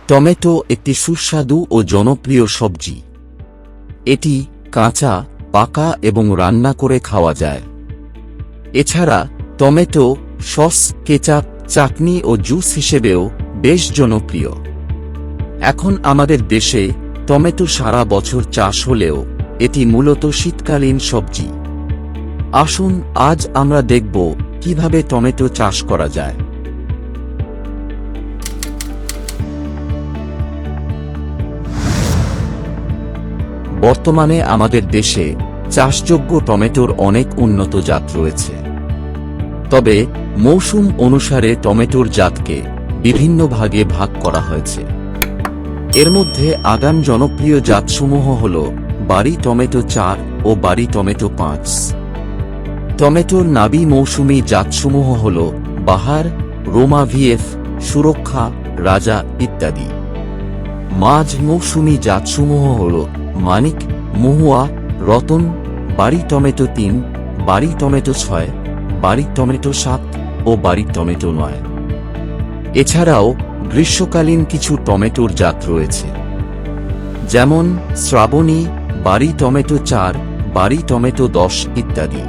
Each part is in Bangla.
টমেটো একটি সুস্বাদু ও জনপ্রিয় সবজি। এটি কাঁচা, পাকা এবং রান্না করে খাওয়া যায়। এছাড়া টমেটো সস, কেচাপ, চাটনি ও জুস হিসেবেও বেশ জনপ্রিয়। এখন আমাদের দেশে টমেটো সারা বছর চাষ হলেও এটি মূলত শীতকালীন সবজি। আসুন আজ আমরা দেখব কিভাবে টমেটো চাষ করা যায়। বর্তমানে আমাদের দেশে চাষযোগ্য টমেটোর অনেক উন্নত জাত রয়েছে। তবে মৌসুম অনুসারে টমেটোর জাতকে বিভিন্ন ভাগে ভাগ করা হয়েছে। এর মধ্যে আগাম জনপ্রিয় জাতসমূহ হল বারি টমেটো 4 ও বারি টমেটো 5। টমেটোর নাবি মৌসুমী জাতসমূহ হল বাহার, রোমা ভিএফ, সুরক্ষা, রাজা ইত্যাদি। মাঝ মৌসুমী জাতসমূহ হল মানিক, মহুয়া, রতন, বারি টমেটো 3, বারি টমেটো 6, বারি টমেটো 7 ও বারি টমেটো 9। এছাড়াও গ্রীষ্মকালীন কিছু টমেটোর জাত রয়েছে, যেমন শ্রাবণী, বারি টমেটো 4, বারি টমেটো 10 ইত্যাদি।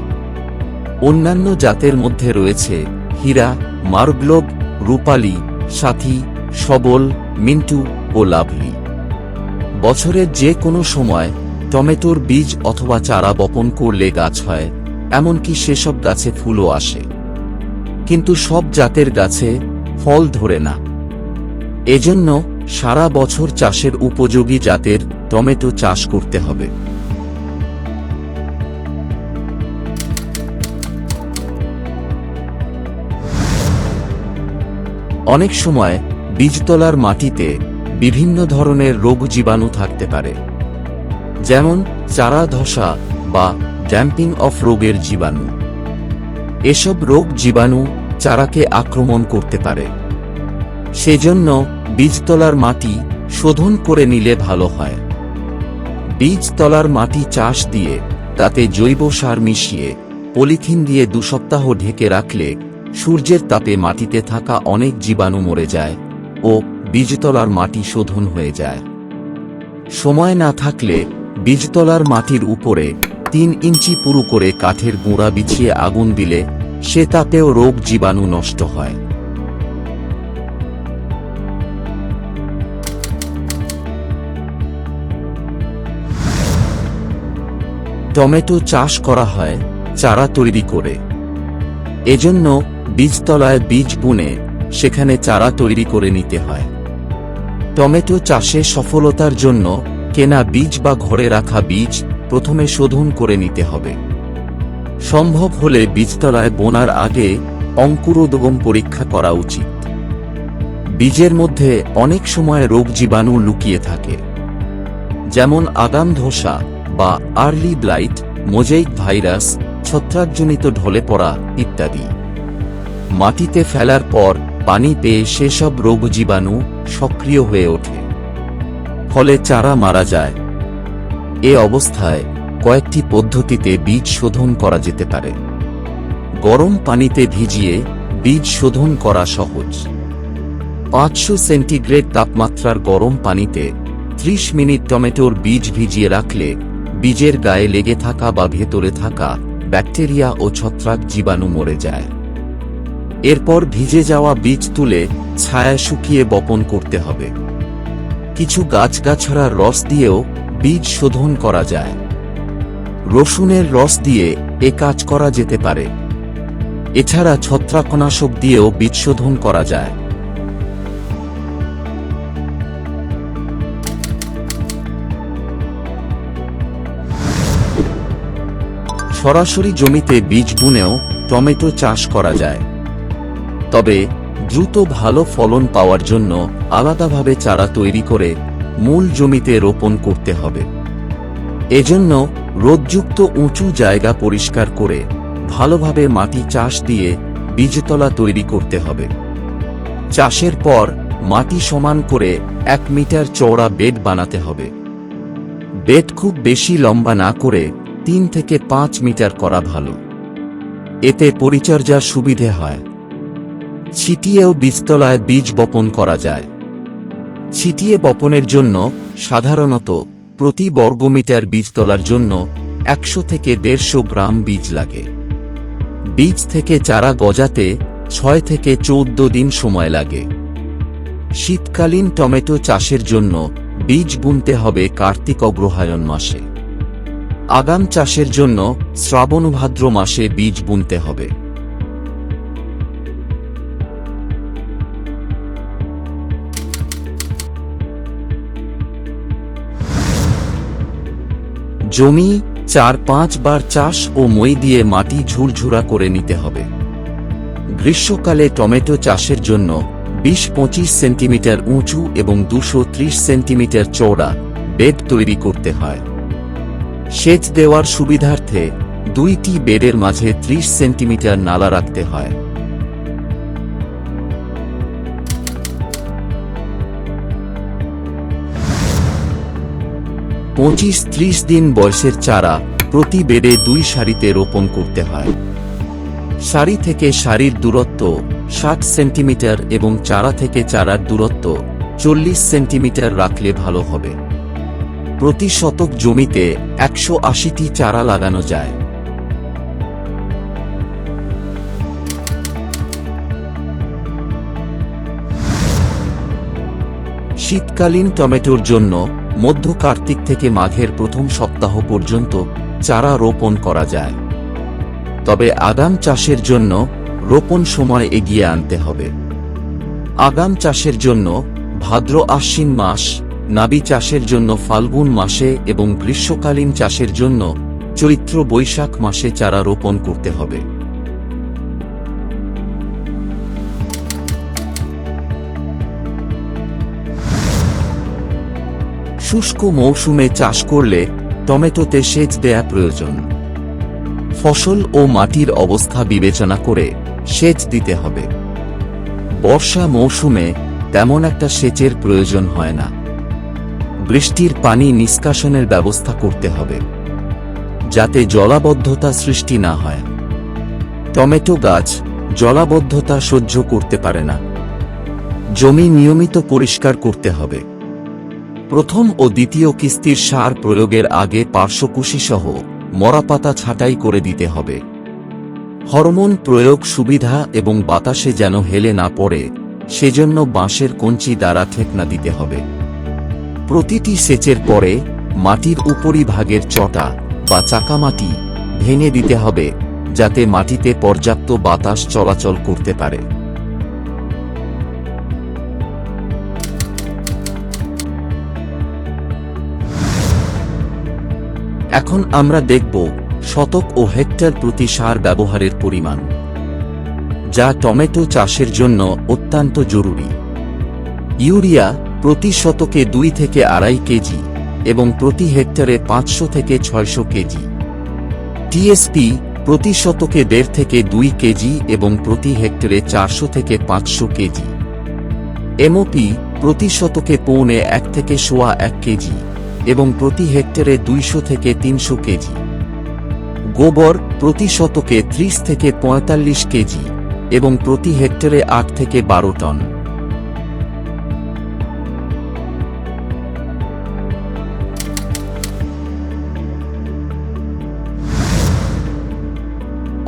অন্যান্য জাতের মধ্যে রয়েছে হীরা, মার্গলোব, রূপালী, সাথী, সবল, মিন্টু ও লাভলি। বছরের যে কোনো সময় টমেটোর বীজ অথবা চারা বপন করলে গাছ হয়, এমনকি সেসব গাছে ফুলও আসে। কিন্তু সব জাতের গাছে ফল ধরে না। এজন্য সারা বছর চাষের উপযোগী জাতের টমেটো চাষ করতে হবে। অনেক সময় বীজতলার মাটিতে বিভিন্ন ধরনের রোগ জীবাণু থাকতে পারে, যেমন চারা ধসা বা ড্যাম্পিং অফ রোগের জীবাণু। এসব রোগ জীবাণু চারাকে আক্রমণ করতে পারে। সেজন্য বীজতলার মাটি শোধন করে নিলে ভালো হয়। বীজতলার মাটি চাষ দিয়ে তাতে জৈব সার মিশিয়ে পলিথিন দিয়ে 2 সপ্তাহ ঢেকে রাখলে সূর্যের তাপে মাটিতে থাকা অনেক জীবাণু মরে যায় ও বীজতলার মাটি শোধন হয়ে যায়। সময় না থাকলে বীজতলার মাটির উপরে 3 ইঞ্চি পুরু করে কাঠের গুঁড়া বিছিয়ে আগুন দিলে সে তাপেও রোগ জীবাণু নষ্ট হয়। টমেটো চাষ করা হয় চারা তৈরি করে। এজন্য বীজতলায় বীজ বুনে সেখানে চারা তৈরি করে নিতে হয়। টমেটো চাষে সফলতার জন্য কেনা বীজ বা ঘরে রাখা বীজ প্রথমে শোধন করে নিতে হবে। সম্ভব হলে বীজতলায় বোনার আগে অঙ্কুরোদ্গম পরীক্ষা করা উচিত। বীজের মধ্যে অনেক সময় রোগ জীবাণু লুকিয়ে থাকে, যেমন আগাম ধসা বা আর্লি ব্লাইট, মোজাইক ভাইরাস, ছত্রাকজনিত ঢলে পড়া ইত্যাদি। মাটিতে ফেলার পর পানি পেয়ে সেসব রোগ জীবাণু সক্রিয় হয়ে ওঠে, ফলে চারা মারা যায়। এ অবস্থায় কয়েকটি পদ্ধতিতে বীজ শোধন করা যেতে পারে। গরম পানিতে ভিজিয়ে বীজ শোধন করা সহজ। 500 সেন্টিগ্রেড তাপমাত্রার গরম পানিতে 30 মিনিট টমেটোর বীজ ভিজিয়ে রাখলে বীজের গায়ে লেগে থাকা বা ভেতরে থাকা ব্যাকটেরিয়া ও ছত্রাক জীবাণু মরে যায়। এরপর ভিজে যাওয়া বীজ তুলে ছায়ায় শুকিয়ে বপন করতে হবে। কিছু গাছগাছড়ার রস দিয়েও বীজ শোধন করা যায়। রসুনের রস দিয়ে এ কাজ করা যেতে পারে। এছাড়া ছত্রাকনাশক দিয়েও বীজ শোধন করা যায়। সরাসরি জমিতে বীজ বুনেও টমেটো চাষ করা যায়। তবে দ্রুত ভালো ফলন পাওয়ার জন্য আলাদাভাবে চারা তৈরি করে মূল জমিতে রোপণ করতে হবে। এজন্য রোদযুক্ত উঁচু জায়গা পরিষ্কার করে ভালোভাবে মাটি চাষ দিয়ে বীজতলা তৈরি করতে হবে। চাষের পর মাটি সমান করে 1 মিটার চওড়া বেড বানাতে হবে। বেড খুব বেশি লম্বা না করে 3 থেকে 5 মিটার করা ভালো। এতে পরিচর্যার সুবিধে হয়। ছিটিয়েও বীজতলায় বীজ বপন করা যায়। ছিটিয়ে বপনের জন্য সাধারণত প্রতি বর্গমিটার বীজ তোলার জন্য 100 থেকে 150 গ্রাম বীজ লাগে। বীজ থেকে চারা গজাতে 6 থেকে 14 দিন সময় লাগে। শীতকালীন টমেটো চাষের জন্য বীজ বুনতে হবে কার্তিক অগ্রহায়ণ মাসে। আগাম চাষের জন্য শ্রাবণ ভাদ্র মাসে বীজ বুনতে হবে। জমি 4-5 বার চাষ ও মই দিয়ে মাটি ঝুরঝুরা করে নিতে হবে। গ্রীষ্মকালে টমেটো চাষের জন্য 20-25 সেন্টিমিটার উঁচু এবং 230 সেন্টিমিটার চওড়া বেড তৈরি করতে হয়। সেচ দেওয়ার সুবিধার্থে 2টি বেডের মাঝে 30 সেন্টিমিটার নালা রাখতে হয়। পঁচিশ 30 দিন বয়সের চারা প্রতি বেডে 2 সারিতে রোপণ করতে হয়। সারি থেকে সারির দূরত্ব 60 সেন্টিমিটার এবং চারা থেকে চারার দূরত্ব 40 সেন্টিমিটার রাখলে ভালো হবে। প্রতি শতক জমিতে 180টি চারা লাগানো যায়। শীতকালীন টমেটোর জন্য মধ্য কার্তিক থেকে মাঘের প্রথম সপ্তাহ পর্যন্ত চারা রোপণ করা যায়। তবে আগাম চাষের জন্য রোপণ সময় এগিয়ে আনতে হবে। আগাম চাষের জন্য ভাদ্র আশ্বিন মাস, নাবি চাষের জন্য ফাল্গুন মাসে এবং গ্রীষ্মকালীন চাষের জন্য চৈত্র বৈশাখ মাসে চারা রোপণ করতে হবে। শুষ্ক মৌসুমে চাষ করলে টমেটোতে সেচ দেয়া প্রয়োজন। ফসল ও মাটির অবস্থা বিবেচনা করে সেচ দিতে হবে। বর্ষা মৌসুমে তেমন একটা সেচের প্রয়োজন হয় না। বৃষ্টির পানি নিষ্কাশনের ব্যবস্থা করতে হবে, যাতে জলাবদ্ধতা সৃষ্টি না হয়। টমেটো গাছ জলাবদ্ধতা সহ্য করতে পারে না। জমি নিয়মিত পরিষ্কার করতে হবে। প্রথম ও দ্বিতীয় কিস্তির সার প্রয়োগের আগে পার্শ্বকুশি সহ মরাপাতা ছাঁটাই করে দিতে হবে। হরমোন প্রয়োগ সুবিধা এবং বাতাসে যেন হেলে না পড়ে সেজন্য বাঁশের কঞ্চি দ্বারা ঠেকনা দিতে হবে। প্রতিটি সেচের পরে মাটির উপরিভাগের চটা বা চাকামাটি ভেঙে দিতে হবে, যাতে মাটিতে পর্যাপ্ত বাতাস চলাচল করতে পারে। এখন আমরা দেখব শতক ও হেক্টর প্রতি সার ব্যবহারের পরিমাণ, যা টমেটো চাষের জন্য অত্যন্ত জরুরি। ইউরিয়া প্রতি শতকে 2 থেকে 2.5 কেজি এবং প্রতি হেক্টরে 500 থেকে 600 কেজি। টিএসপি প্রতি শতকে 1.5 থেকে 2 কেজি এবং প্রতি হেক্টরে 400 থেকে 500 কেজি। এমওপি প্রতি শতকে 1.25 থেকে 1.25 কেজি এবং প্রতি হেক্টরে 200 থেকে 300 কেজি। গোবর প্রতি শতকে 30 থেকে 45 কেজি এবং প্রতি হেক্টরে 8 থেকে 12 টন।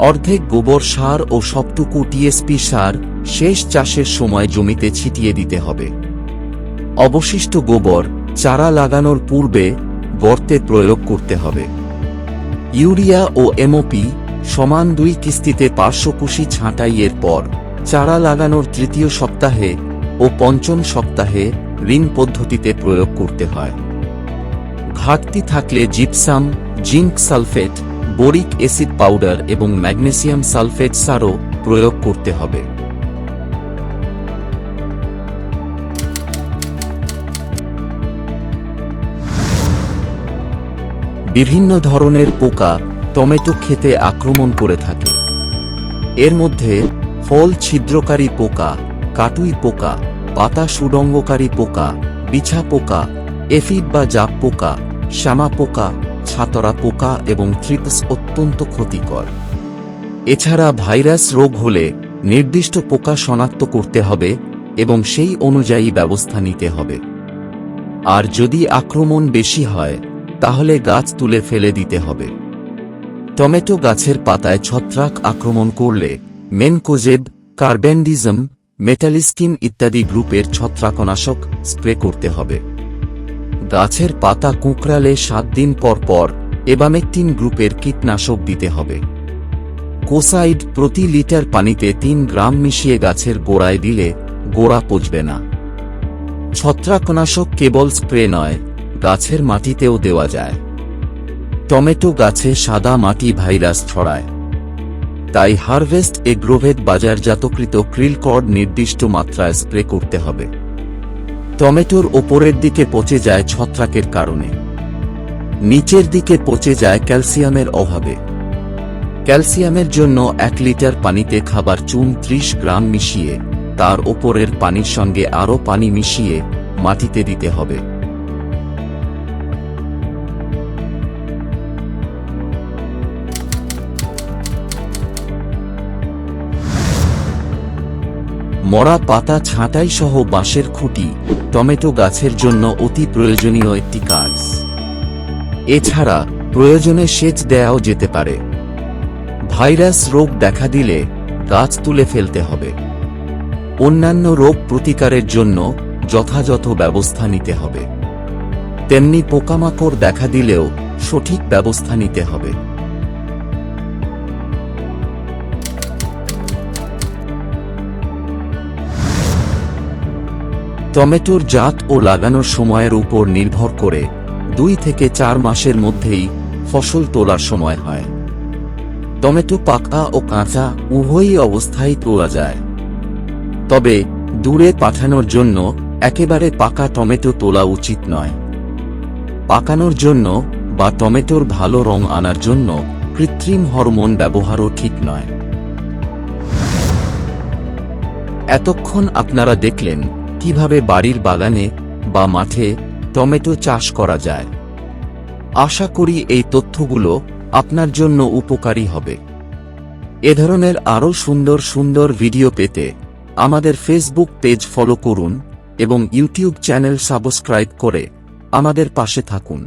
অর্ধেক গোবর সার ও সবটুকু টিএসপি সার শেষ চাষের সময় জমিতে ছিটিয়ে দিতে হবে। অবশিষ্ট গোবর চারা লাগানোর পূর্বে গর্তে প্রয়োগ করতে হবে। ইউরিয়া ও এমওপি সমান 2 কিস্তিতে পার্শ্বকুশি ছাঁটাইয়ের পর চারা লাগানোর 3য় সপ্তাহে ও 5ম সপ্তাহে ঋণ পদ্ধতিতে প্রয়োগ করতে হয়। ঘাটতি থাকলে gypsum, zinc sulphate, boric acid powder এবং ম্যাগনেসিয়াম সালফেট সারও প্রয়োগ করতে হবে। বিভিন্ন ধরনের পোকা টমেটো ক্ষেতে আক্রমণ করে থাকে। এর মধ্যে ফল ছিদ্রকারী পোকা, কাটুই পোকা, পাতা সুডঙ্গকারী পোকা, বিছা পোকা, এফিড বা জাপ পোকা, শ্যামা পোকা, ছাতরা পোকা এবং থ্রিপস অত্যন্ত ক্ষতিকর। এছাড়া ভাইরাস রোগ হলে নির্দিষ্ট পোকা শনাক্ত করতে হবে এবং সেই অনুযায়ী ব্যবস্থা নিতে হবে। আর যদি আক্রমণ বেশি হয় তাহলে গাছ তুলে ফেলে দিতে হবে। টমেটো গাছের পাতায় ছত্রাক আক্রমণ করলে মেনকোজেব, কার্বেন্ডিজম, মেটালিস্কিন ইত্যাদি গ্রুপের ছত্রাকনাশক স্প্রে করতে হবে। গাছের পাতা কুঁকড়ালে 7 দিন পর পর এবামেকটিন গ্রুপের কীটনাশক দিতে হবে। কোসাইড প্রতি লিটার পানিতে 3 গ্রাম মিশিয়ে গাছের গোড়ায় দিলে গোড়া পচবে না। ছত্রাকনাশক কেবল স্প্রে নয়, গাছের মাটিতেও দেওয়া যায়। টমেটো গাছে সাদা মাটি ভাইরাস ছড়ায়, তাই হারভেস্ট এগ্রোভেট বাজারজাতকৃত ক্রিলকর্ড নির্দিষ্ট মাত্রায় স্প্রে করতে হবে। টমেটোর ওপরের দিকে পচে যায় ছত্রাকের কারণে, নিচের দিকে পচে যায় ক্যালসিয়ামের অভাবে। ক্যালসিয়ামের জন্য 1 লিটার পানিতে খাবার চুন 30 গ্রাম মিশিয়ে তার ওপরের পানির সঙ্গে আরও পানি মিশিয়ে মাটিতে দিতে হবে। মরা পাতা ছাঁটাই সহ বাঁশের খুঁটি টমেটো গাছের জন্য অতি প্রয়োজনীয় একটি কাজ। এছাড়া প্রয়োজনে সেচ দেওয়াও যেতে পারে। ভাইরাস রোগ দেখা দিলে গাছ তুলে ফেলতে হবে। অন্যান্য রোগ প্রতিকারের জন্য যথাযথ ব্যবস্থা নিতে হবে। তেমনি পোকামাকড় দেখা দিলেও সঠিক ব্যবস্থা নিতে হবে। টমেটোর জাত ও লাগানোর সময়ের উপর নির্ভর করে 2 থেকে 4 মাসের মধ্যেই ফসল তোলার সময় হয়। টমেটো পাকা ও কাঁচা উভয়ই অবস্থায় তোলা যায়, তবে দূরে পাঠানোর জন্য একেবারে পাকা টমেটো তোলা উচিত নয়। পাকানোর জন্য বা টমেটোর ভালো রং আনার জন্য কৃত্রিম হরমোন ব্যবহারও ঠিক নয়। এতক্ষণ আপনারা দেখলেন কিভাবে বাড়ির বাগানে বা মাঠে টমেটো চাষ করা যায়। আশা করি এই তথ্যগুলো আপনার জন্য উপকারী হবে। এ ধরনের আরও সুন্দর সুন্দর ভিডিও পেতে আমাদের ফেসবুক পেজ ফলো করুন এবং ইউটিউব চ্যানেল সাবস্ক্রাইব করে আমাদের পাশে থাকুন।